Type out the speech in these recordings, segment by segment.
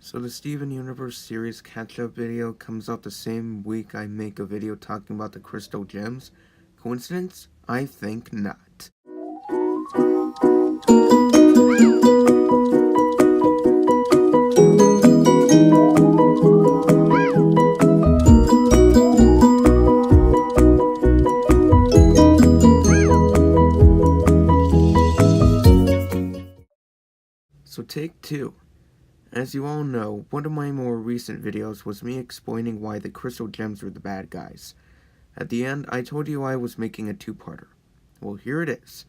So the Steven Universe series catch-up video comes out the same week I make a video talking about the crystal gems. Coincidence? I think not. So take two. As you all know, one of my more recent videos was me explaining why the crystal gems were the bad guys. At the end, I told you I was making a two-parter. Well, here it is.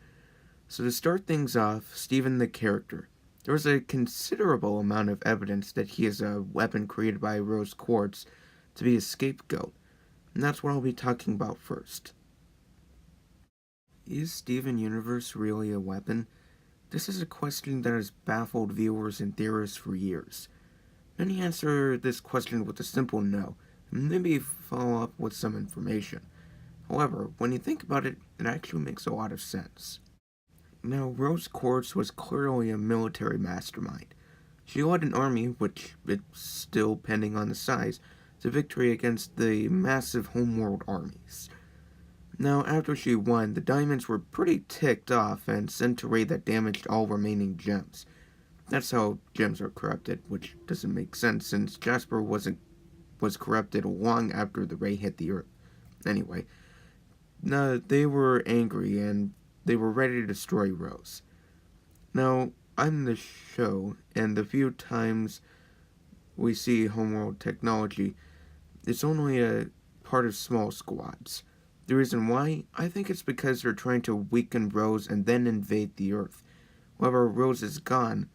So to start things off, Steven the character. There is a considerable amount of evidence that he is a weapon created by Rose Quartz to be a scapegoat, and that's what I'll be talking about first. Is Steven Universe really a weapon? This is a question that has baffled viewers and theorists for years. Many answer this question with a simple no, and maybe follow up with some information. However, when you think about it, it actually makes a lot of sense. Now, Rose Quartz was clearly a military mastermind. She led an army, which is still pending on the size, to victory against the massive homeworld armies. Now, after she won, the Diamonds were pretty ticked off and sent a raid that damaged all remaining gems. That's how gems are corrupted, which doesn't make sense since Jasper was corrupted long after the raid hit the Earth. Anyway, they were angry and they were ready to destroy Rose. Now, on the show, and the few times we see homeworld technology, it's only a part of small squads. The reason why? I think it's because they're trying to weaken Rose and then invade the Earth. However, Rose is gone,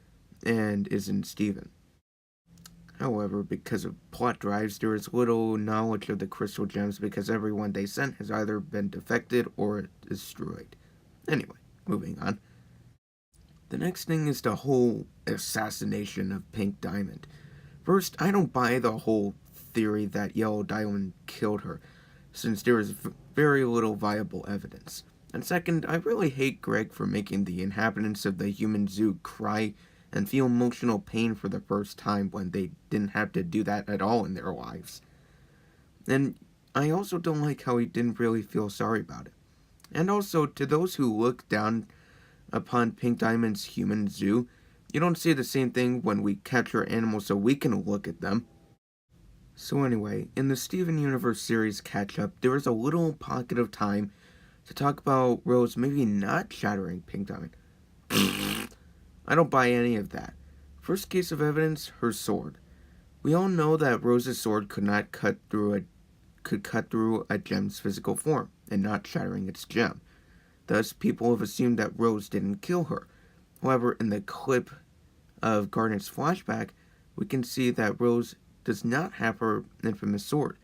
and isn't Steven. However, because of plot drives, there is little knowledge of the crystal gems because everyone they sent has either been defected or destroyed. Anyway, moving on. The next thing is the whole assassination of Pink Diamond. First, I don't buy the whole theory that Yellow Diamond killed her, since there is very little viable evidence. And second, I really hate Greg for making the inhabitants of the human zoo cry and feel emotional pain for the first time when they didn't have to do that at all in their lives. And I also don't like how he didn't really feel sorry about it. And also, to those who look down upon Pink Diamond's human zoo, you don't see the same thing when we capture animals so we can look at them. So anyway, in the Steven Universe series catch-up, there is a little pocket of time to talk about Rose maybe not shattering Pink Diamond. I don't buy any of that. First case of evidence, her sword. We all know that Rose's sword could cut through a gem's physical form, and not shattering its gem. Thus, people have assumed that Rose didn't kill her. However, in the clip of Garnet's flashback, we can see that Rose does not have her infamous sword.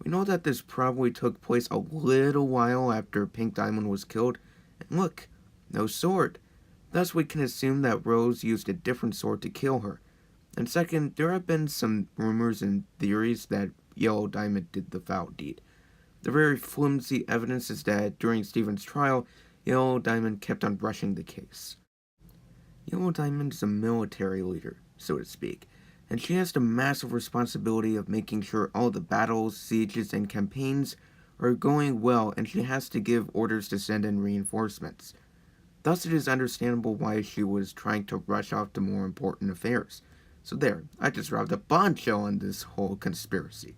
We know that this probably took place a little while after Pink Diamond was killed, and look, no sword. Thus we can assume that Rose used a different sword to kill her. And second, there have been some rumors and theories that Yellow Diamond did the foul deed. The very flimsy evidence is that during Steven's trial, Yellow Diamond kept on rushing the case. Yellow Diamond is a military leader, so to speak, and she has the massive responsibility of making sure all the battles, sieges, and campaigns are going well, and she has to give orders to send in reinforcements. Thus, it is understandable why she was trying to rush off to more important affairs. So there, I just dropped a bombshell on this whole conspiracy.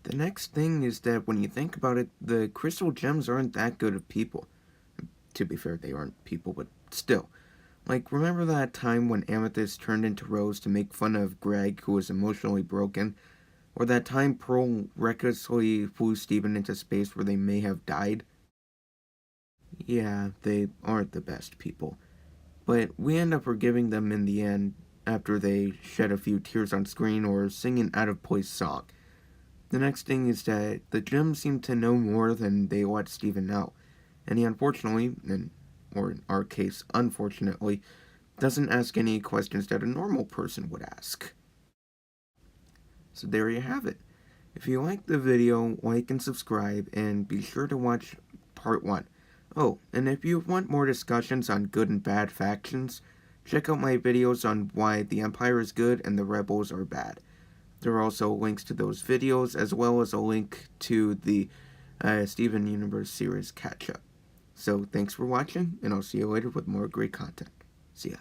The next thing is that when you think about it, the crystal gems aren't that good of people. To be fair, they aren't people, but still. Like, remember that time when Amethyst turned into Rose to make fun of Greg, who was emotionally broken? Or that time Pearl recklessly flew Steven into space where they may have died? Yeah, they aren't the best people. But we end up forgiving them in the end after they shed a few tears on screen or sing an out-of-place song. The next thing is that the gems seem to know more than they let Steven know. And he unfortunately, or in our case, unfortunately, doesn't ask any questions that a normal person would ask. So there you have it. If you liked the video, like and subscribe, and be sure to watch part 1. Oh, and if you want more discussions on good and bad factions, Check out my videos on why the Empire is good and the Rebels are bad. There are also links to those videos, as well as a link to the Steven Universe series catch-up. So thanks for watching, and I'll see you later with more great content. See ya.